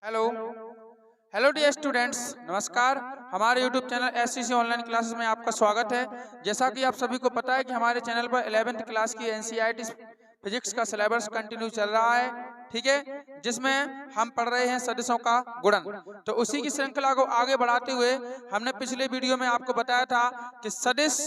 Hello hello dear students, नमस्कार। हमारे YouTube channel SCC online classes में आपका स्वागत है। जैसा कि आप सभी को पता है कि हमारे चैनल पर 11th क्लास की एनसीईआरटी फिजिक्स का सिलेबस कंटिन्यू चल रहा है, ठीक है, जिसमें हम पढ़ रहे हैं सदिशों का गुणन। तो उसी की श्रृंखला को आगे बढ़ाते हुए हमने पिछले वीडियो में आपको बताया था कि सदिश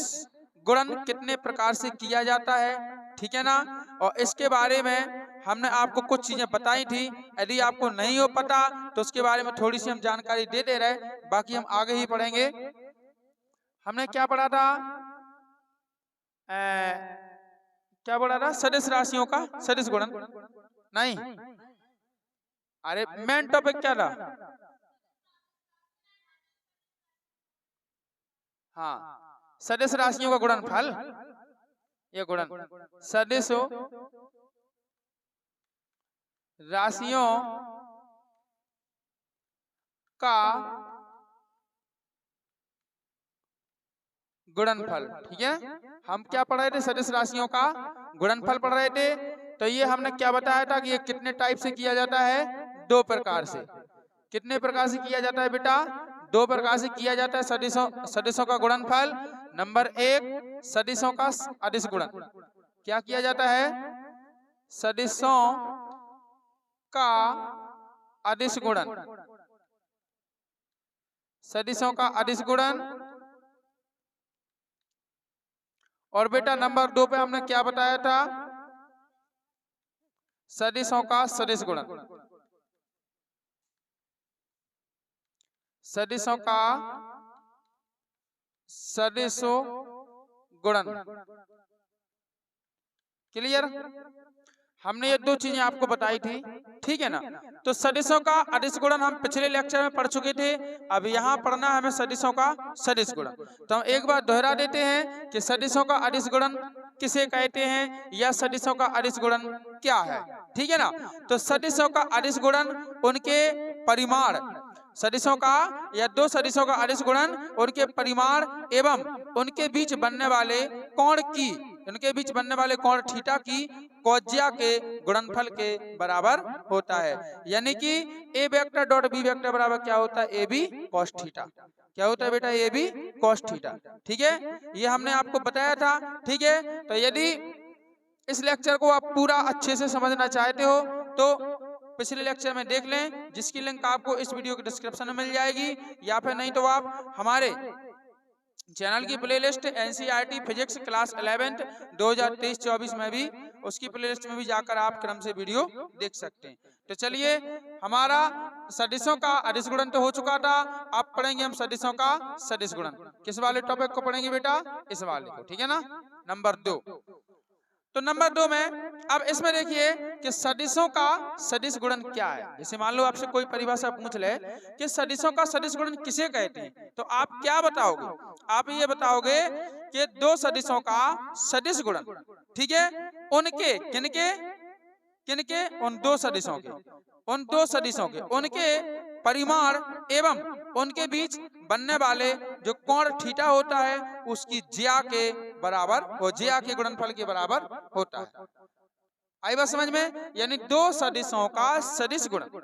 गुणन कितने प्रकार से किया जाता है, ठीक है ना। और इसके बारे में हमने आपको कुछ चीजें बताई थी। यदि आपको नहीं हो पता तो उसके बारे में थोड़ी सी हम जानकारी दे रहे, बाकी हम आगे ही पढ़ेंगे। हमने क्या पढ़ा था? क्या पढ़ा था? सदिश राशियों का सदिश गुणन। नहीं, अरे मेन टॉपिक क्या था? हाँ, सदिश राशियों का गुणनफल। ये गुणन सदिश राशियों का गुणनफल, ठीक है। हम क्या पढ़ रहे थे? सदिश राशियों का गुणनफल पढ़ रहे थे। तो ये हमने क्या बताया था कि ये कितने टाइप से किया जाता है? दो प्रकार से। कितने प्रकार से किया जाता है बेटा? दो प्रकार से किया जाता है सदिशों का गुणनफल। नंबर एक, सदिशों का अदिश गुणन। क्या किया जाता है? सदिशों का अदिश गुणन। सदिशों का अदिश गुणन। और बेटा नंबर दो पे हमने क्या बताया था? सदिशों का सदिश गुणन। सदिशों का सदिश गुणन। क्लियर? हमने ये दो चीजें आपको बताई थी, ठीक है ना। तो सदिशों का अदिश गुणन हम पिछले लेक्चर में पढ़ चुके थे। अब यहाँ पढ़ना है हमें सदिशों का सदिश गुणन। तो हम एक बार दोहरा देते हैं कि सदिशों का अदिश गुणन किसे कहते हैं या सदिशों का अदिश गुणन क्या है, ठीक है ना। तो सदिशों का अदिश गुणन उनके परिमाण, सदिशों का या दो सदिशों का अदिश गुणन उनके परिमाण एवं उनके बीच बनने वाले कोण की, उनके बीच बनने वाले कोण थीटा की कोज्या के गुणनफल के बराबर होता है। यानी कि A vector dot B vector बराबर क्या होता है? A B cos theta. क्या होता है बेटा? ए बी कॉस थीटा, ठीक है। ये हमने आपको बताया था, ठीक है। तो यदि इस लेक्चर को आप पूरा अच्छे से समझना चाहते हो तो पिछले लेक्चर में देख लें, जिसकी लिंक आपको इस वीडियो के डिस्क्रिप्शन में मिल जाएगी, या फिर नहीं तो आप हमारे चैनल की प्लेलिस्ट एनसीईआरटी फिजिक्स क्लास 11 2023-24 में भी उसकी प्लेलिस्ट में भी जाकर आप क्रम से वीडियो देख सकते हैं। तो चलिए, हमारा सदिशों का अदिश गुणन तो हो चुका था। अब पढ़ेंगे हम सदिशों का सदिश गुणन। किस वाले टॉपिक को पढ़ेंगे बेटा? इस वाले को, ठीक है ना, नंबर 2। तो नंबर 2 में अब इसमें देखिए कि सदिशों का सदिश गुणन क्या है। जैसे मान लो आपसे कोई परिभाषा पूछ ले कि सदिशों का सदिश गुणन किसे कहते हैं, तो आप क्या बताओगे? आप ये बताओगे कि दो सदिशों का सदिश गुणन, ठीक है, उनके किनके किनके उन दो सदिशों के, उन दो सदिशों के उनके परिमाण एवं उनके बीच बनने वाले जो कोण थीटा होता है उसकी ज्या के बराबर, वो ज्या के गुणनफल के बराबर होता है। आई बात समझ में? यानी दो सदिशों का सदिश गुणन।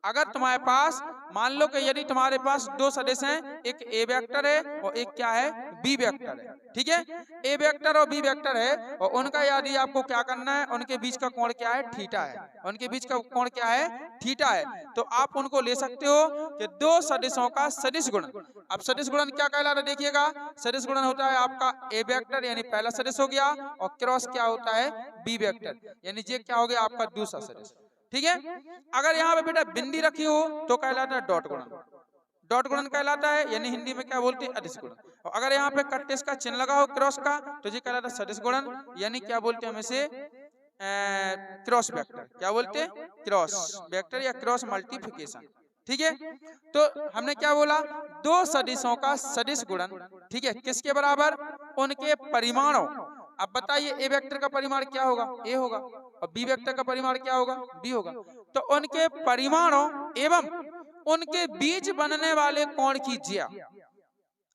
अगर तुम्हारे पास मान लो कि यदि तुम्हारे पास दो सदिश हैं, एक ए वेक्टर है और एक क्या है? बी वेक्टर है, ठीक है। ए वेक्टर और बी वेक्टर है और उनका यदि आपको क्या करना है, उनके बीच का कोण क्या है? थीटा है। उनके बीच का कोण क्या है? थीटा है। तो आप उनको ले सकते हो कि दो सदिशों का सदिश गुणन। अब सदिश गुणन क्या कहलाता है? देखिएगा, सदिश गुणन होता है आपका ए वेक्टर यानी पहला सदिश हो गया, और क्रॉस क्या होता है? बी वेक्टर, यानी ये क्या हो गया? आपका दूसरा सदिश, ठीक है। अगर यहाँ पे बेटा बिंदी रखी हो तो कहलाता है डॉट गुणन। डॉट गुणन कहलाता है, यानी हिंदी में क्या बोलते हैं? अदिश गुणन। और अगर यहाँ पे कट्टेस का चिन्ह लगा हो क्रॉस का तो ये कहलाता है सदिश गुणन, यानी क्या बोलते हैं हम इसे? Cross vector. क्या बोलते हैं? क्रॉस वेक्टर या क्रॉस मल्टीप्लिकेशन, ठीक है। तो हमने क्या बोला? दो सदिशों का सदिश गुणन, ठीक है, किसके बराबर? उनके परिमाणों। अब बताइए, ए वेक्टर का परिमाण क्या होगा? ए होगा, और बी वेक्टर का परिमाण क्या होगा? बी होगा। तो उनके परिमाणों एवं उनके बीच बनने वाले कोण की ज्या,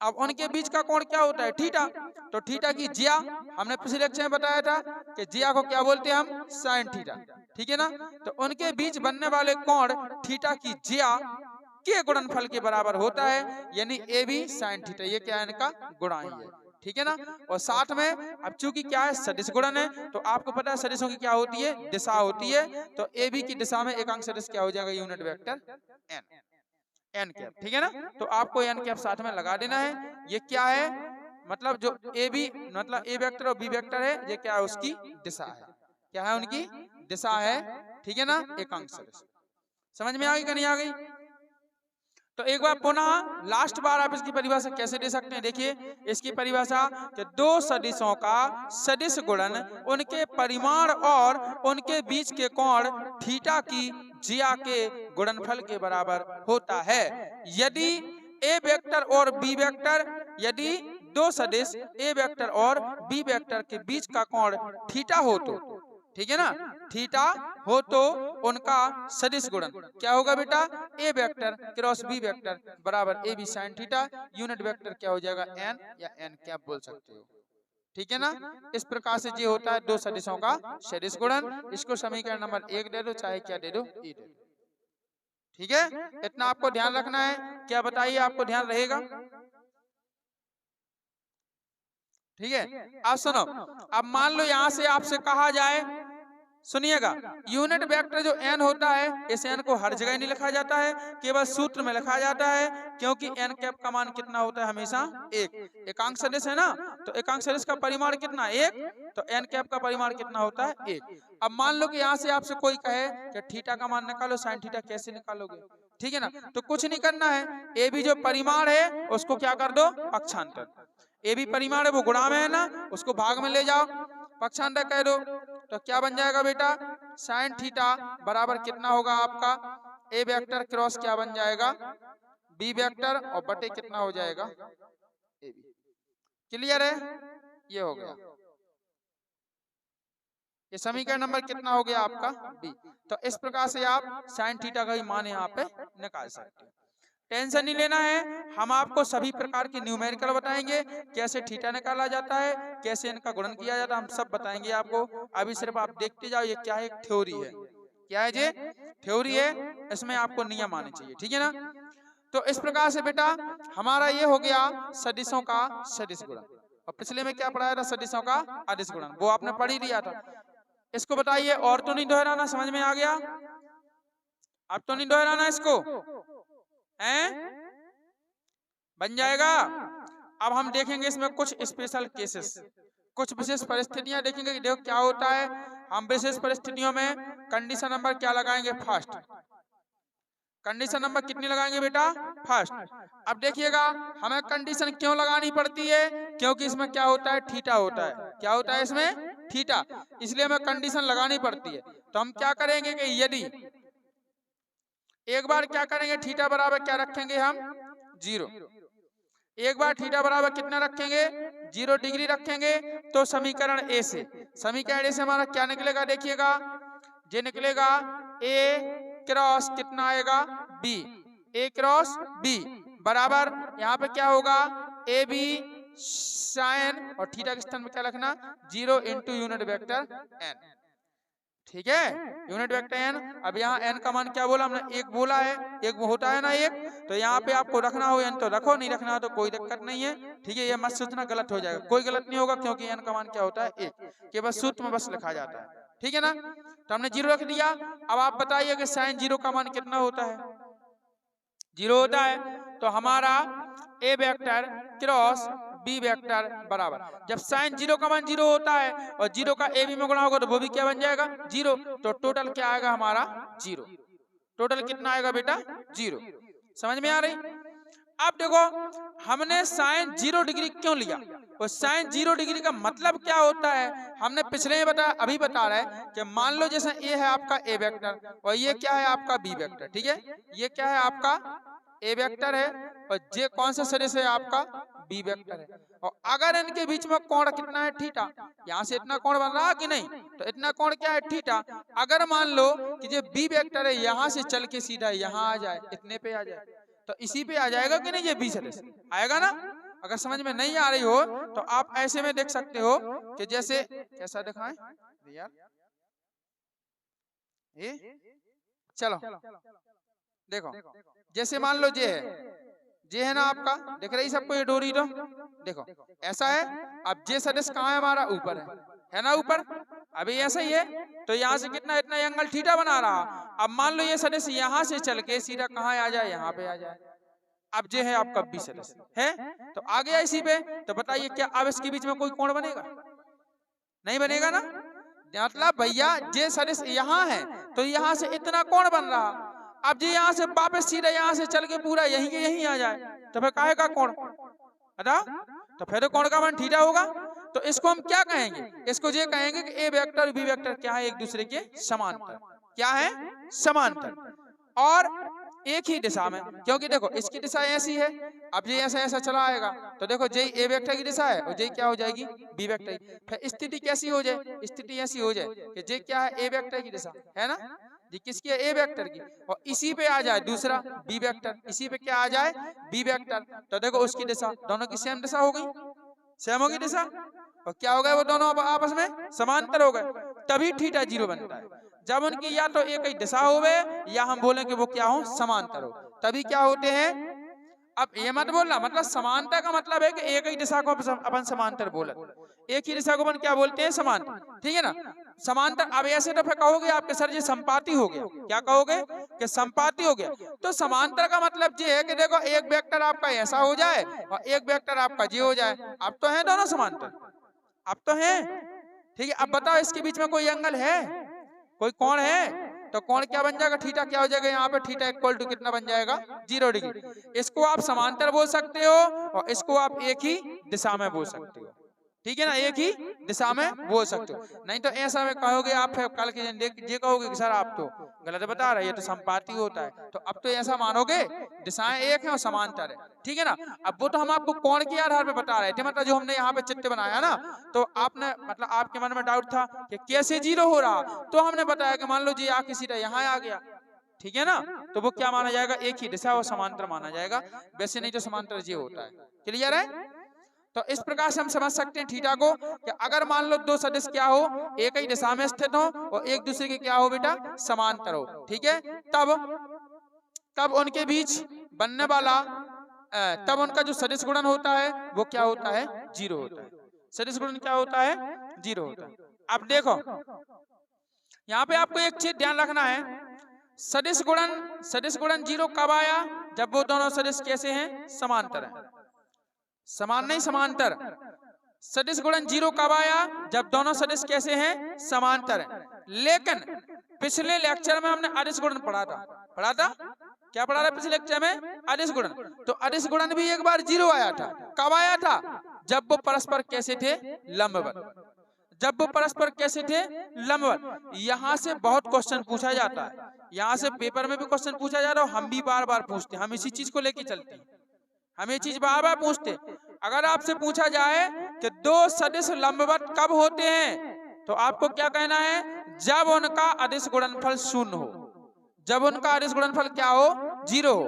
अब उनके बीच का कोण क्या होता है? थीटा। तो थीटा की ज्या हमने पिछले लेक्चर में बताया था कि ज्या को क्या बोलते हैं हम? Sine theta. ठीक है ना? तो उनके बीच बनने वाले कोण थीटा की ज्या के गुणनफल के बराबर होता है, यानी ए बी साइन थीटा। ये क्या है? इनका गुणा ही है। ठीक है ना? और साथ में अब चूंकि क्या है? सदिश गुणन है, तो आपको पता है सदिशों की क्या होती है? दिशा होती है। तो ए बी की दिशा में एकांक सदिश क्या हो जाएगा? Unit vector N, N cap. ठीक है ना? तो आपको एन कैप साथ में लगा देना है। ये क्या है? मतलब जो ए बी मतलब ए वेक्टर और बी वेक्टर है, ये क्या है? उसकी दिशा है। क्या है? उनकी दिशा है। ठीक है ना? एकांक सदिश। समझ में आ गई कि नहीं आ गई? तो एक बार पुनः लास्ट बार आप इसकी परिभाषा कैसे दे सकते हैं? देखिए इसकी परिभाषा कि दो सदिशों का सदिश गुणन उनके परिमाण और उनके बीच के कोण थीटा की ज्या के गुणनफल के बराबर होता है यदि ए वेक्टर और बी वेक्टर, यदि दो सदिश ए वेक्टर और बी वेक्टर के बीच का कोण थीटा हो तो। ठीक है ना? थीटा हो तो उनका सदिश गुणन क्या होगा बेटा? A vector cross B vector बराबर A B sine theta. Unit vector क्या हो जाएगा? एन या एन कैप बोल सकते हो। ठीक है ना? इस प्रकार से ये होता है दो सदिशों का सदिश गुणन। इसको समीकरण नंबर 1 दे दो, चाहे क्या दे दो, ई दे दो। ठीक है? इतना आपको ध्यान रखना है। क्या बताइए, आपको ध्यान रहेगा? ठीक है? अब सुनो, अब मान लो यहां से आपसे कहा जाए, सुनिएगा, यूनिट वेक्टर जो n होता है, इस n को हर जगह नहीं लिखा जाता है, केवल सूत्र में लिखा जाता है, क्योंकि n कैप का मान कितना होता है? हमेशा 1। एकांक सदिश है ना, तो एकांक सदिश का परिमाण कितना? 1। तो n कैप का परिमाण कितना होता है? 1। अब मान लो कि यहाँ से आपसे कोई कहे कि थीटा का मान निकालो, साइन थीटा कैसे निकालोगे? ठीक है ना? तो कुछ नहीं करना है, ए बी जो परिमाण है उसको क्या कर दो? पक्षांतर। ए बी परिमाण है वो गुणा में है ना, उसको भाग में ले जाओ, पक्षांतर कह दो। तो क्या बन जाएगा बेटा? साइन थीटा बराबर कितना होगा आपका? ए वेक्टर क्रॉस क्या बन जाएगा? बी वेक्टर और बटे कितना हो जाएगा? A B. क्लियर है? ये हो गया। ये समीकरण नंबर कितना हो गया आपका? बी। तो इस प्रकार से आप साइन थीटा का भी मान यहाँ पे निकाल सकते हैं। टेंशन नहीं लेना है, हम आपको सभी प्रकार के न्यूमेरिकल बताएंगे, कैसे थीटा निकाला जाता है, कैसे इनका गुणन किया जाता है, हम सब बताएंगे आपको। अभी सिर्फ आप देखते जाओ, ये क्या है? एक थ्योरी है। क्या है ये? थ्योरी है, इसमें आपको नियम आने चाहिए। ठीक है ना? तो इस प्रकार से बेटा हमारा ये हो गया सदिशों का सदिश गुणन। और पिछले में क्या पढ़ाया था? सदिशों का अदिश गुणन, वो आपने पढ़ ही लिया था। इसको बताइए, और तो नहीं दोहराना, समझ में आ गया? अब तो नहीं दोहराना इसको, हैं? बन जाएगा। अब हम देखेंगे इसमें कुछ स्पेशल केसेस, कुछ विशेष परिस्थितियां देखेंगे कि देखो क्या होता है। हम विशेष परिस्थितियों में कंडीशन नंबर क्या लगाएंगे? फर्स्ट। कंडीशन नंबर कितनी लगाएंगे बेटा? फर्स्ट। अब देखिएगा हमें कंडीशन क्यों लगानी पड़ती है? क्योंकि इसमें क्या होता है? थीटा होता है। क्या होता है इसमें? थीटा। इसलिए हमें कंडीशन लगानी पड़ती है। तो हम क्या करेंगे कि यदि एक बार क्या करेंगे, थीटा बराबर क्या रखेंगे हम? 0। एक बार थीटा बराबर कितना रखेंगे? 0 डिग्री रखेंगे। तो समीकरण ए से, समीकरण ए से हमारा क्या निकलेगा? देखिएगा, ये निकलेगा ए क्रॉस कितना आएगा? बी। ए क्रॉस बी बराबर यहाँ पे क्या होगा? ए बी साइन और थीटा के स्थान में क्या रखना? 0 इंटू यूनिट वेक्टर एन। ठीक है? Unit vector N. अब यहाँ एन का मान क्या बोला हमने? 1 बोला है। एक होता है ना 1, तो यहाँ पे आपको रखना हो एन तो रखो, नहीं रखना हो तो कोई दिक्कत नहीं है। ठीक है? ये मत सोचना गलत हो जाएगा, कोई गलत नहीं होगा, क्योंकि एन का मान क्या होता है? 1, के बस सूत्र में बस लिखा जाता है। ठीक है ना? तो हमने 0 रख दिया। अब आप बताइए कि साइन 0 का मान कितना होता है? 0 होता है। तो हमारा ए वेक्टर क्रॉस बी वेक्टर बराबर, जब साइन 0 का मान 0 होता है और 0 का ए बी में गुणा होगा तो वो भी क्या बन जाएगा? 0। तो टोटल क्या आएगा हमारा? 0। टोटल कितना आएगा बेटा? 0। समझ में आ रही? अब देखो हमने साइन 0 डिग्री क्यों लिया? और साइन 0 डिग्री का मतलब क्या होता है? हमने पिछले में बताया, अभी बता रहे हैं कि मान लो जैसे ये है आपका ए वेक्टर और ये क्या है आपका बी वेक्टर। ठीक है? ये क्या है आपका? ए वेक्टर है और ये कौन सा सदिश है आपका? बी वेक्टर है। और अगर इनके बीच में कोण कितना है? थीटा। यहाँ से इतना कोण बन रहा है कि नहीं? तो इतना कोण क्या है? थीटा। अगर मान लो कि ये बी वेक्टर है, यहाँ से चल के सीधा यहाँ आ जाए, इतने पे आ जाए, तो इसी पे आ जाएगा कि नहीं? ये बी सदिश आएगा ना? अगर समझ में नहीं आ रही हो तो आप ऐसे में देख सकते हो कि जैसे कैसा दिखाएं यार, ये चलो देखो, जैसे मान लो जे है ना आपका, देख रही सबको ये डोरी तो देखो ऐसा है। अब जे सदिश कहाँ है हमारा, ऊपर है ना, ऊपर अभी ऐसा ही है। तो यहाँ से कितना इतना एंगल थीटा बना रहा। अब मान लो ये सदिश यहाँ से चल के सीधा कहाँ आ जाए, यहाँ पे आ जाए। अब जे है आपका बी सदिश है तो आ गया इसी पे। तो बताइए क्या अब इसके बीच में कोई कोण बनेगा? नहीं बनेगा ना। मतलब भैया जे सदिश यहाँ है तो यहाँ से इतना कोण बन रहा। अब जी यहाँ से वापस सीधा यहाँ से चल के पूरा यहीं के यहीं आ जाए तो फिर काहे का कोण, तो फिर कोण का मान थीटा होगा। तो इसको हम क्या कहेंगे, इसको ये कहेंगे कि ए वेक्टर और बी वेक्टर क्या है, एक दूसरे के समांतर। क्या है? समांतर और एक ही दिशा में। क्योंकि देखो इसकी दिशा ऐसी है, अब ये ऐसा ऐसा चला आएगा तो देखो जे ए वेक्टर की दिशा है और जे क्या हो जाएगी, बी वेक्टर की। फिर स्थिति कैसी हो जाए, स्थिति ऐसी हो जाए कि जे क्या है, ए वेक्टर की दिशा है ना, जी किसकी है, ए वेक्टर की। और इसी पे आ जाए दूसरा बी वेक्टर, इसी पे क्या आ जाए, बी वेक्टर। तो देखो उसकी दिशा, दोनों की सेम दिशा हो गई, सेम होगी दिशा। और क्या हो गए, वो दोनों आपस में समांतर हो गए। तभी थीटा 0 बनता है जब उनकी या तो एक ही दिशा होवे या हम बोलें कि वो क्या हो, समांतर हो, तभी क्या होते हैं। अब ये मत बोलना, मतलब समांतर का मतलब है कि एक ही दिशा को अपन समांतर बोले, एक ही दिशा को अपन क्या बोलते हैं, समांतर, ठीक है ना, समांतर। अब ऐसे तो फिर कहोगे आपके सर जी संपाती हो गया, क्या कहोगे कि संपाती हो गया। तो समांतर का मतलब ये है कि देखो एक वेक्टर आपका ऐसा हो जाए और एक वेक्टर आपका ये हो जाए। अब तो है दोनों समांतर, अब तो है, ठीक है। अब बताओ इसके बीच में कोई एंगल है, कोई कोण है, तो कोण क्या बन जाएगा, थीटा क्या हो जाएगा, यहाँ पे थीटा इक्वल टू कितना बन जाएगा, 0 डिग्री। इसको आप समांतर बोल सकते हो और इसको आप एक ही दिशा में बोल सकते हो, ठीक है ना, एक ही दिशा में बोल सकते हो। नहीं तो ऐसा में कहोगे आप कल के ये कहोगे कि सर आप तो गलत बता रहे, ये तो संपाती होता है। तो अब तो ऐसा मानोगे दिशाएं एक हैं और समांतर है, ठीक है ना। अब वो तो हम आपको कोण के आधार पे बता रहे थे, मतलब जो हमने यहाँ पे चित्र बनाया ना, तो आपने मतलब आपके मन में डाउट था कि कैसे 0 हो रहा, तो हमने बताया कि मान लो जी आके सीधा यहाँ आ गया, ठीक है ना, तो वो क्या माना जाएगा, एक ही दिशा और समांतर माना जाएगा। वैसे नहीं तो समांतर ये होता है, क्लियर है। तो इस प्रकार से हम समझ सकते हैं थीटा को कि अगर मान लो दो सदिश क्या हो, एक ही दिशा में स्थित हो और एक दूसरे के क्या हो बेटा, समांतर हो, ठीक है, तब उनके बीच बनने वाला तब उनका जो सदिश गुणन होता है वो क्या होता है, 0 होता है। सदिश गुणन क्या होता है, 0 होता है। अब देखो यहाँ पे आपको एक चीज ध्यान रखना है, सदिश गुणन 0 कब आया, जब वो दोनों सदिश कैसे हैं, समांतर है, समान नहीं समांतर। सदिश गुणन 0 कब आया, जब दोनों सदिश कैसे हैं, समांतर है। लेकिन पिछले लेक्चर में हमने अदिश गुणन पढ़ा था, क्या पढ़ा था पिछले लेक्चर में, अदिश गुणन। तो अदिश गुणन भी एक बार 0 आया था, कब आया था, जब वो परस्पर कैसे थे, लंबवत, जब वो परस्पर कैसे थे, लंबवत। यहाँ से बहुत क्वेश्चन पूछा जाता है, यहाँ से पेपर में भी क्वेश्चन पूछा जा रहा है, हम भी बार बार पूछते हैं, हम इसी चीज को लेके चलते हैं, हम ये चीज बार बार पूछते। अगर आपसे पूछा जाए कि दो सदिश लंबवत कब होते हैं, तो आपको क्या कहना है, जब उनका अदिश गुणनफल 0 हो, जब उनका अदिश गुणनफल क्या हो, 0 हो।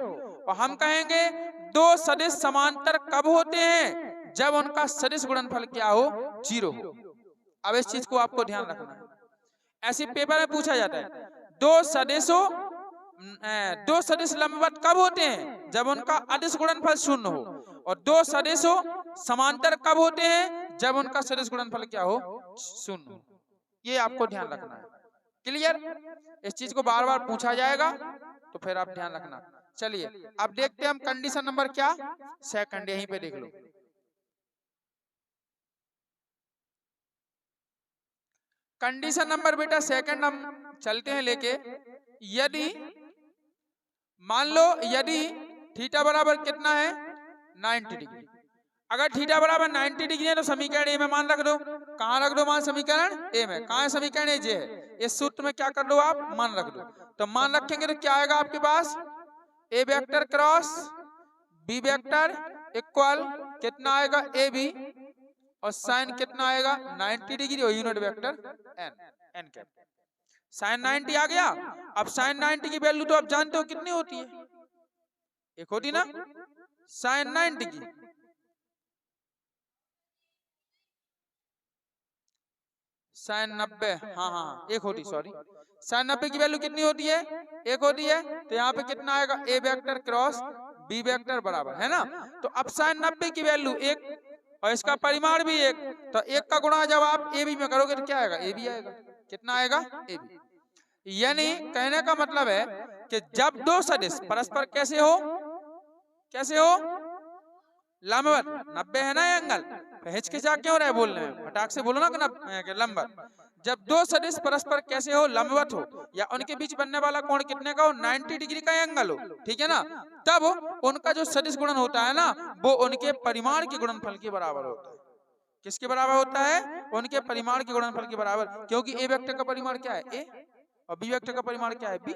और हम कहेंगे दो सदिश समांतर कब होते हैं, जब उनका सदिश गुणनफल क्या हो, 0 हो। अब इस चीज को आपको ध्यान रखना है, ऐसे पेपर में पूछा जाता है दो सदिश लंबवत कब होते हैं, जब उनका अदिश गुणनफल 0 हो, और दो सदिश समांतर कब होते हैं, जब उनका सदिश गुणनफल क्या हो, 0 हो। ये आपको ध्यान रखना है, क्लियर। इस चीज को बार बार पूछा जाएगा तो फिर आप ध्यान रखना। चलिए अब देखते हैं हम कंडीशन नंबर क्या, सेकंड, यहीं पे देख लो। कंडीशन नंबर बेटा सेकंड हम चलते हैं लेके, यदि मान लो यदि थीटा बराबर कितना है, 90 डिग्री। अगर थीटा बराबर 90 डिग्री है तो समीकरण ए में मान रख दो। कहाँ रख दो मान, समीकरण ए में। कहाँ है समीकरण ए, जे है। इस सूत्र में क्या कर दो आप, मान रख दो। तो मान रखेंगे तो क्या आएगा आपके पास, A vector cross B vector equal कितना आएगा, ए बी, और साइन कितना आएगा, 90 डिग्री, और unit vector N cap. Sine 90 आ गया। अब साइन 90 की वैल्यू तो आप जानते हो कितनी होती है, एक होती ना साइन 90 की, साइन 90, हाँ हाँ एक होती, सॉरी, साइन 90 की वैल्यू कितनी होती है, एक होती है। तो यहाँ पे कितना आएगा, ए वेक्टर क्रॉस बी वेक्टर बराबर है ना। तो अब साइन 90 की वैल्यू एक और इसका परिमाण भी एक, तो एक का गुणा जब आप ए बी में करोगे तो क्या आएगा, ए बी आएगा। कितना आएगा, ए बी। यानी कहने का मतलब है कि जब दो सदिश परस्पर कैसे हो, कैसे हो, लंबवत, 90 है ना एंगल, हिचकिचा क्यों रहे बोलने में, फटाक से बोलो ना कि लंबवत। जब दो सदिश परस्पर कैसे हो, लंबवत हो, या उनके बीच बनने वाला कोण कितने का हो, 90 डिग्री का एंगल हो, ठीक है ना, तब उनका जो सदिश गुणन होता है ना, वो उनके परिमाण के गुणनफल के बराबर होता है। किसके बराबर होता है, उनके परिमाण के गुणनफल के बराबर, क्योंकि ए वेक्टर का परिमाण क्या है, ए, और बी वेक्टर का परिमाण क्या है, बी।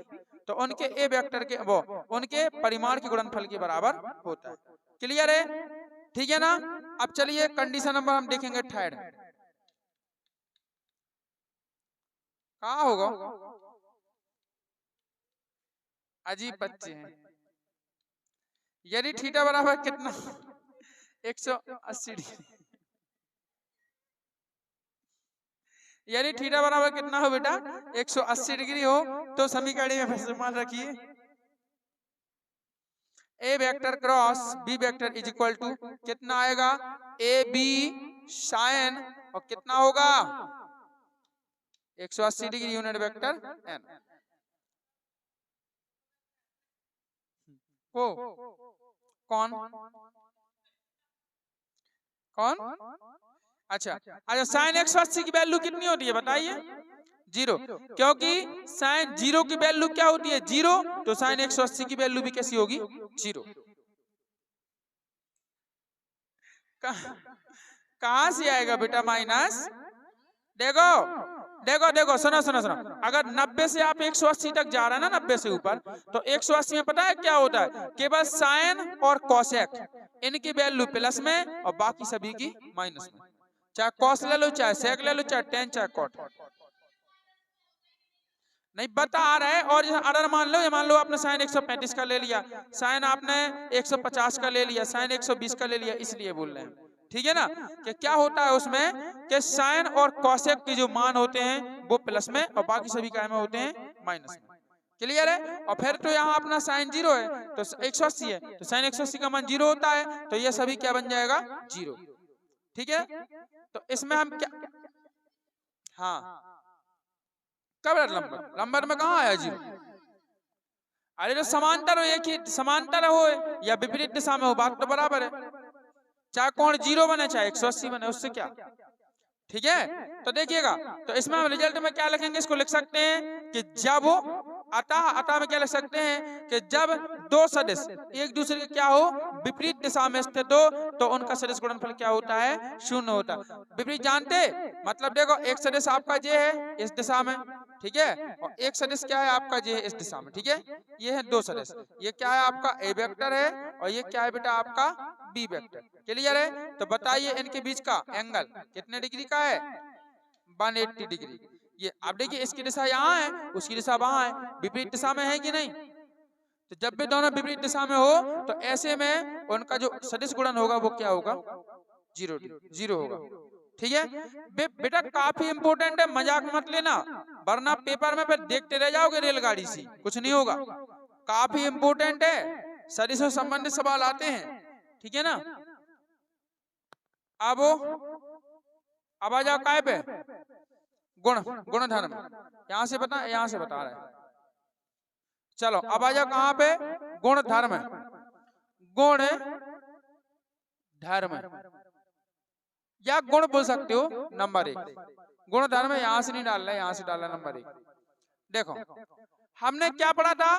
तो उनके ए वेक्टर के वो उनके परिमाण के गुणनफल के बराबर होता है। क्लियर है, ठीक है ना। अब चलिए कंडीशन नंबर हम देखेंगे थर्ड। कहाँ होगा, अजीब बच्चे हैं। यदि थीटा बराबर कितना 180 डिग्री, यानी थीटा बराबर कितना हो बेटा, 180 डिग्री हो, तो समीकरण में फिर मान रखिए A vector cross B vector is equal to कितना आएगा, ए बी साइन, और कितना होगा 180 डिग्री यूनिट वेक्टर एन को कौन कौन, अच्छा अच्छा, साइन 180 की वैल्यू कितनी होती है बताइए, 0, क्योंकि साइन 0 की वैल्यू क्या होती है, 0, तो साइन 180 की वैल्यू भी कैसी होगी, 0। कहां से आएगा बेटा माइनस, देखो देखो देखो, सुनो सुनो सुनो, अगर 90 से आप 180 तक जा रहे हैं ना, 90 से ऊपर, तो 180 में पता है क्या होता है, केवल साइन और कोसेक इनकी वैल्यू प्लस में और बाकी सभी की माइनस में, चाहे कॉस ले लो, चाहे सेक ले लो, चाहे टेन, चाहे कॉट, नहीं बता रहे। और अगर मान लो, ये मान लो आपने साइन 135 का ले लिया, साइन आपने 150 का ले लिया, साइन 120 का ले लिया, इसलिए बोल रहे हैं, ठीक है ना, कि क्या होता है उसमें कि साइन और कोसेक के जो मान होते हैं वो प्लस में और बाकी सभी काय में होते हैं माइनस में। क्लियर है। और फिर तो यहाँ अपना साइन 0 है तो 180 है, तो साइन 180 का मान 0 होता है, तो ये सभी क्या बन जाएगा, 0, ठीक है। तो इसमें हम क्या, हाँ कब लंबर, लंबर में कहाँ आया 0, अरे तो समांतर हो, एक ही समांतर हो या विपरीत दिशा में हो, बात तो बराबर है, चाहे कोण 0 बने चाहे 180 बने, उससे क्या, ठीक है। तो देखिएगा, तो इसमें हम रिजल्ट में क्या लिखेंगे, इसको लिख सकते हैं कि जब अतः, अतः में क्या लिख सकते हैं कि जब दो सदिश एक दूसरे के क्या हो, विपरीत दिशा में स्थित हो, तो उनका सदिश गुणनफल क्या होता है, 0 होता है। विपरीत जानते, मतलब देखो एक सदिश आपका जे है इस दिशा में, ठीक है, और एक सदिश क्या है आपका जे है इस दिशा में, ठीक है, ये है दो सदिश, ये क्या है आपका ए वेक्टर है और ये क्या है बेटा आपका बी वेक्टर। क्लियर है। तो बताइए इनके बीच का एंगल कितने डिग्री का है, 180 डिग्री। ये अब देखिए इसकी दिशा यहाँ है, उसकी दिशा वहां है, विपरीत दिशा में है कि नहीं, तो जब भी दोनों विपरीत दिशा में हो तो ऐसे में उनका जो सदिश गुणन होगा वो क्या होगा, 0 होगा, ठीक है। बेटा काफी इंपोर्टेंट है, मजाक मत लेना, वरना पेपर में फिर देखते रह जाओगे रेलगाड़ी सी, कुछ नहीं होगा, काफी इंपोर्टेंट है, सदिश से संबंधित सवाल आते हैं, ठीक है ना। अब आ जाओ काय पे, गुण, गुणधर्म, यहां से बता, यहां से बता रहे हैं, चलो अब आ जाओ कहां पे, गुण धर्म, गुण धर्म या गुण बोल सकते हो, नंबर 1 गुण धर्म, यहां से नहीं डालना, यहां से डालना नंबर 1। देखो हमने क्या पढ़ा था,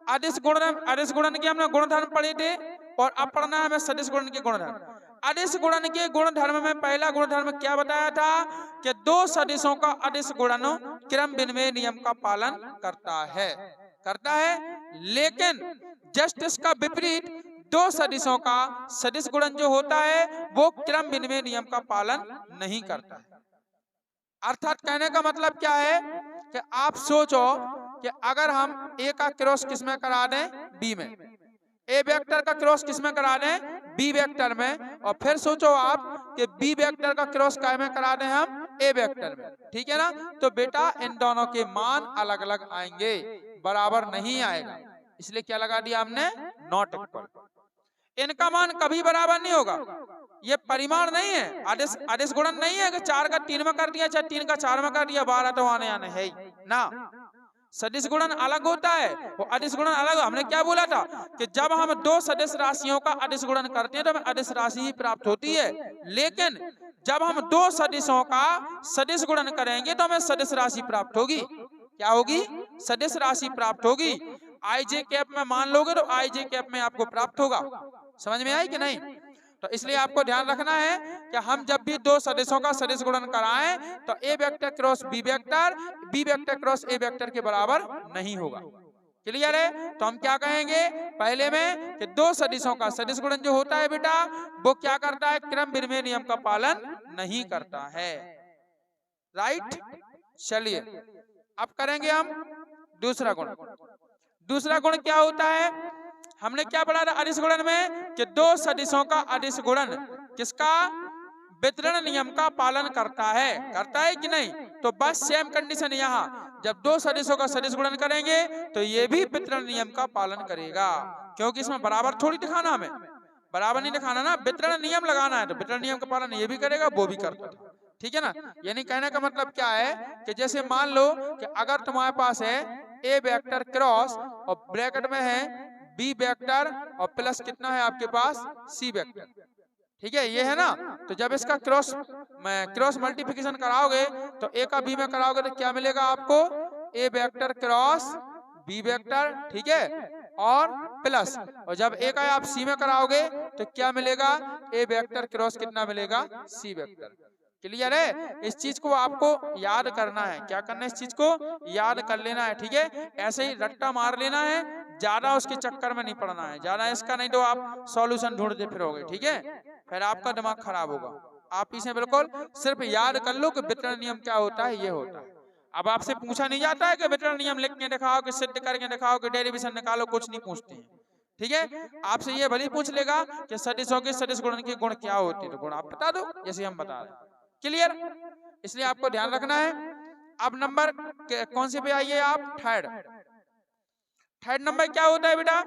अदिश गुणन, अदिश गुणन के हमने गुणधर्म पढ़े थे, और अब पढ़ना है हमें सदिश गुणन के गुणधर्म। अदिश गुणन के गुणधर्म में पहला गुणधर्म क्या बताया था कि दो सदिशों का अदिश गुणन क्रम विनिमय नियम का पालन करता है, लेकिन जस्ट इसका विपरीत दो सदिशों का सदिश गुणन जो होता है वो क्रम विनिमय नियम का पालन नहीं करता है। अर्थात कहने का मतलब क्या है कि आप सोचो कि अगर हम ए का क्रॉस किस में करा दें, बी में, ए वेक्टर का क्रॉस किस में करा दें, बी वेक्टर में, और फिर सोचो आप कि बी वेक्टर का क्रॉस काय में करा दें हम, ए वेक्टर में, ठीक है ना। तो बेटा इन दोनों के मान अलग अलग आएंगे, बराबर नहीं आएगा, इसलिए क्या लगा दिया हमने, नॉट इक्वल। इनका मान कभी बराबर नहीं होगा, ये परिमाण नहीं है, अदिश गुणन नहीं है कि 4 का 3 में कर दिया, चाहे 3 का 4 में कर दिया, 12 तो आने आने है ही ना। सदिश गुणन अलग होता है, वो अदिश गुणन अलग। हमने क्या बोला था कि जब हम दो सदिश राशियों का अदिश गुणन करते हैं तो हमें अदिश राशि ही प्राप्त होती है, लेकिन जब हम दो सदिशों का सदिश गुणन करेंगे तो हमें सदिश राशि प्राप्त होगी। क्या होगी, सदिश राशि प्राप्त होगी। आई जे कैप में मान लोगे तो आई जे कैप में आपको प्राप्त होगा। समझ में आई कि नहीं। तो इसलिए आपको ध्यान रखना है कि हम जब भी दो सदिशों का सदिश गुणन कराएं तो A vector cross B vector cross A vector के बराबर नहीं होगा। क्लियर है। तो हम क्या कहेंगे पहले में कि दो सदिशों का सदिश गुणन जो होता है बेटा वो क्या करता है, क्रम विनिमय नियम का पालन नहीं करता है। राइट। चलिए अब करेंगे हम दूसरा गुण। दूसरा गुण क्या होता है, हमने क्या पढ़ा था अदिश गुणन में कि दो सदिशों का अदिश गुणन किसका, वितरण नियम का पालन करता है कि नहीं। तो बस सेम कंडीशन यहाँ, जब दो सदिशों का सदिश गुणन करेंगे तो ये भी वितरण नियम का पालन करेगा, क्योंकि इसमें बराबर थोड़ी दिखाना, हमें बराबर नहीं दिखाना ना, वितरण नियम लगाना है। तो वितरण नियम का पालन ये भी करेगा वो भी करता है, ठीक है ना। यानी कहने का मतलब क्या है कि जैसे मान लो कि अगर तुम्हारे पास है ए वेक्टर क्रॉस और ब्रैकेट में है बी वेक्टर और प्लस कितना है आपके पास सी वेक्टर, ठीक है, ये है ना। तो जब इसका क्रॉस मल्टीप्लिकेशन कराओगे तो ए का बी में कराओगे तो क्या मिलेगा आपको, ए वेक्टर क्रॉस बी वेक्टर, ठीक है, और प्लस, और जब ए का आप सी में कराओगे तो क्या मिलेगा, ए वेक्टर क्रॉस कितना मिलेगा, सी वेक्टर। क्लियर है। इस चीज को आपको याद करना है। क्या करना है, इस चीज को याद कर लेना है, ठीक है। ऐसे ही रट्टा मार लेना है, ज्यादा उसके चक्कर में नहीं पड़ना है ज्यादा इसका, नहीं तो आप सॉल्यूशन ढूंढते फिरोगे, ठीक है, फिर आपका दिमाग खराब होगा। आप इसे बिल्कुल सिर्फ याद कर लो कि वितरण नियम क्या होता है, ये होता है। अब आपसे पूछा नहीं जाता है कि वितरण नियम लिख के दिखाओ, कि सिद्ध करके दिखाओ, कि डेरिवेशन निकालो, कुछ नहीं पूछते हैं, ठीक है। आपसे ये भले पूछ लेगा कि सदिशों के सदिश गुणन के गुण क्या होते हैं, तो गुण आप बता दो जैसे हम बता रहे। क्लियर। इसलिए आपको ध्यान रखना है। अब नंबर कौन से पे आइए आप, थर्ड नंबर क्या होता है बेटा,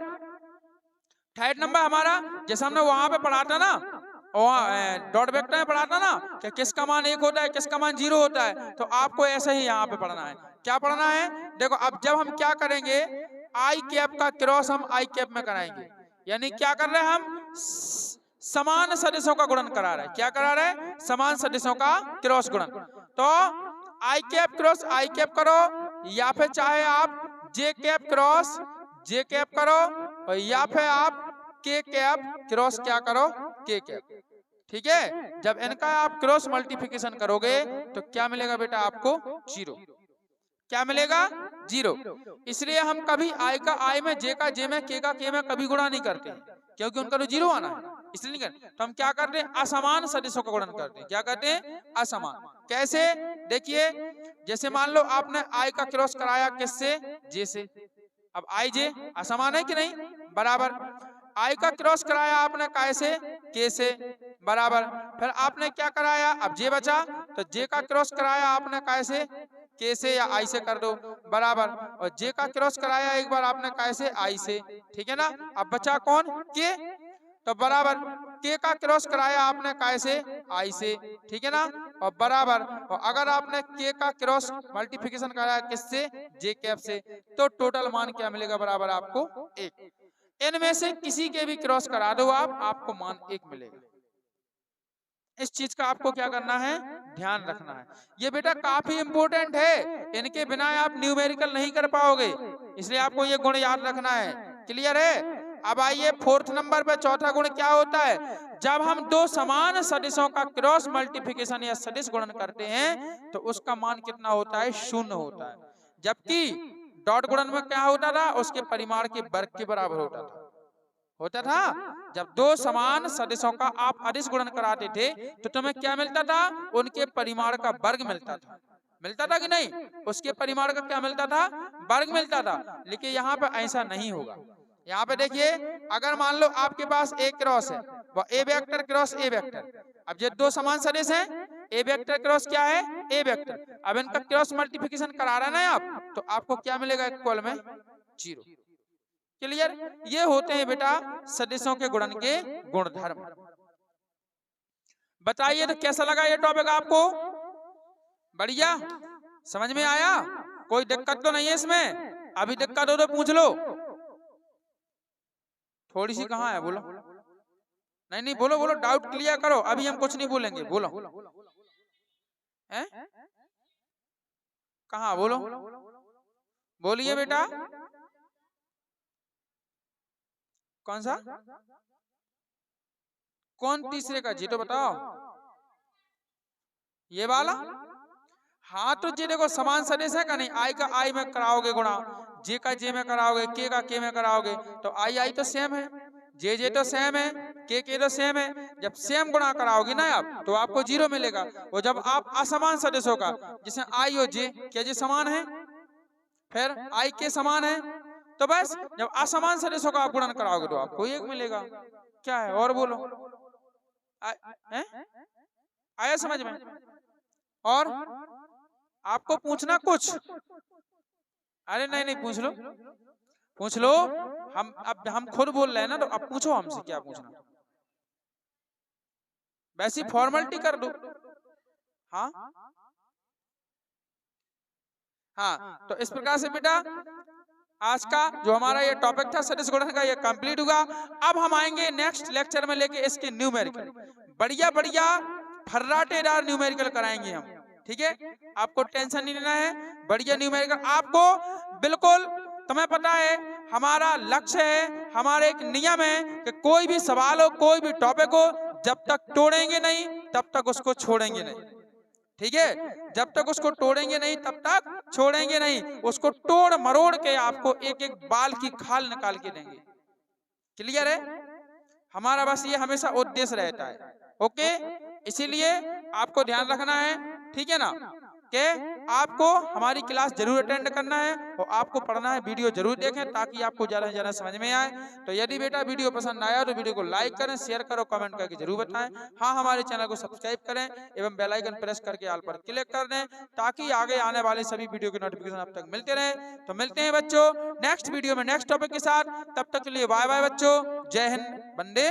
थर्ड नंबर हमारा जैसे हमने वहां पे पढ़ा था ना, डॉट वेक्टर में पढ़ा था ना कि किसका मान 1 होता है किसका मान 0 होता है, तो आपको ऐसे ही यहाँ पे पढ़ना है। क्या पढ़ना है, देखो अब जब हम क्या करेंगे, आई कैप का क्रॉस हम आई कैप में कराएंगे, यानी क्या कर रहे हैं हम समान सदिशों का गुणन करा रहे हैं। क्या करा रहे हैं, समान सदिशों का क्रॉस गुणन। तो आई कैप क्रॉस आई कैप करो, या फिर चाहे आप जे कैप क्रॉस जे कैप करो, और या फिर आप के कैप क्रॉस क्या करो, के कैप, ठीक है। जब इनका आप क्रॉस मल्टीप्लिकेशन करोगे तो क्या मिलेगा बेटा आपको, 0। क्या मिलेगा, 0। इसलिए हम कभी आई का आई में, जे का जे में, के का के में कभी गुणा नहीं करते, क्योंकि उनका तो 0 आना है, इसलिए नहीं करते। तो हम क्या करते हैं, असमान सदिशों का गुणन करते हैं। क्या करते हैं, असमान। कैसे, देखिए जैसे मान लो आपने आई का क्रॉस कराया किससे, जे से। अब आई जे असमान है कि नहीं, बराबर। आई का क्रॉस कराया आपने काय से, के से, बराबर। फिर आपने क्या कराया, अब जे बचा, तो जे का क्रॉस कराया आपने काय से, के से या आई से कर दो, बराबर। और जे का क्रॉस कराया एक बार आपने काय से, आई से, ठीक है ना। अब बचा कौन, के, तो बराबर के का क्रॉस कराया आपने काय से, आई से, ठीक है ना, और बराबर। और अगर आपने के का क्रॉस मल्टीप्लिकेशन कराया किससे, जे कैप से, तो टोटल मान क्या मिलेगा, बराबर आपको 1। इनमें से किसी के भी क्रॉस करा दो आपको मान 1 मिलेगा। इस चीज का आपको क्या करना है, ध्यान रखना है। ये बेटा काफी इंपॉर्टेंट है, इनके बिना आप न्यूमेरिकल नहीं कर पाओगे, इसलिए आपको ये गुण याद रखना है। क्लियर है। अब आइए फोर्थ नंबर पे, चौथा गुण क्या होता है, जब हम दो समान सदिशों का क्रॉस मल्टीप्लिकेशन या सदिश गुणन करते हैं तो उसका मान कितना होता है, 0 होता है। जबकि डॉट गुणन में क्या होता था, उसके परिमाण के वर्ग के बराबर होता था। जब दो समान सदिशों का आप अदिश गुणन कराते थे तो तुम्हें क्या मिलता था, उनके परिमाण का वर्ग मिलता था कि नहीं, उसके परिमाण का क्या मिलता था, वर्ग मिलता था। लेकिन यहाँ पे ऐसा नहीं होगा। यहाँ पे देखिए, अगर मान लो आपके पास ए क्रॉस है, वो ए वेक्टर क्रॉस ए वेक्टर, अब ये दो समान सदिश हैं, ए वेक्टर क्रॉस क्या है, ए वेक्टर। अब इनका क्रॉस मल्टीप्लिकेशन करा रहे हैं आप, तो आपको क्या मिलेगा इक्वल में 0। क्लियर? ये होते हैं बेटा सदिशों के गुणन के गुणधर्म। बताइए तो कैसा लगा ये टॉपिक आपको? बढ़िया, समझ में आया? कोई दिक्कत तो नहीं है इसमें? अभी दिक्कत हो तो पूछ लो। थोड़ी सी कहाँ है, बोलो। नहीं नहीं बोलो बोलो, डाउट क्लियर करो। अभी हम कुछ नहीं बोलेंगे, बोलो। हैं? कहाँ, बोलो, बोलिए बेटा। कौन सा? कौन तीसरे का जी, तो बताओ। ये वाला? हाँ तो जी देखो समान सदिश है का नहीं? आई का आई में कराओगे गुणा, जे का जे में कराओगे, के का के में कराओगे, तो आई आई तो सेम है, जे तो सेम है, के तो सेम है। जब सेम गुणा कराओगे ना आप, तो आपको 0 मिलेगा। और जब आप असमान सदिशों का, जिसमें आई और जे क्या जे समान है, फिर आई के समान है, तो बस जब असमान सदिशों का आप गुणन कराओगे तो आपको 1 मिलेगा। क्या है और बोलो? आया समझ में? और आपको पूछना कुछ? अरे नहीं नहीं पूछ लो, पूछ लो। हम खुद बोल रहे हैं ना, तो अब पूछो हमसे क्या पूछना। वैसी फॉर्मेलिटी कर दो। हाँ हाँ, तो इस प्रकार से बेटा आज का जो हमारा ये टॉपिक था सदिश गुणन का, ये कंप्लीट हुआ। अब हम आएंगे नेक्स्ट लेक्चर में लेके इसके न्यूमेरिकल, बढ़िया बढ़िया फर्राटेदार न्यूमेरिकल कराएंगे हम। ठीक है, आपको टेंशन नहीं लेना है, बढ़िया न्यूमेरिकल आपको बिल्कुल। तुम्हें पता है हमारा लक्ष्य है, हमारा एक नियम है कि कोई भी सवाल हो, कोई भी टॉपिक हो, जब तक तोड़ेंगे नहीं तब तक उसको छोड़ेंगे नहीं। ठीक है, जब तक उसको तोड़ेंगे नहीं तब तक छोड़ेंगे नहीं। उसको तोड़ मरोड़ के आपको एक एक बाल की खाल निकाल के देंगे। क्लियर है? हमारा बस ये हमेशा उद्देश्य रहता है। ओके, इसीलिए आपको ध्यान रखना है, ठीक है ना, कि आपको हमारी क्लास जरूर अटेंड करना है और आपको पढ़ना है। वीडियो जरूर देखें ताकि आपको ज्यादा से ज्यादा समझ में आए। तो यदि बेटा वीडियो पसंद आया तो वीडियो को लाइक करें, शेयर करो, कमेंट करके जरूर बताएं। हाँ, हमारे चैनल को सब्सक्राइब करें एवं बेल आइकन प्रेस करके ऑल पर क्लिक कर दें ताकि आगे आने वाले सभी वीडियो के नोटिफिकेशन आप तक मिलते रहे। तो मिलते हैं बच्चों नेक्स्ट वीडियो में नेक्स्ट टॉपिक के साथ। तब तक के लिए बाय बाय बच्चों, जय हिंद, वंदे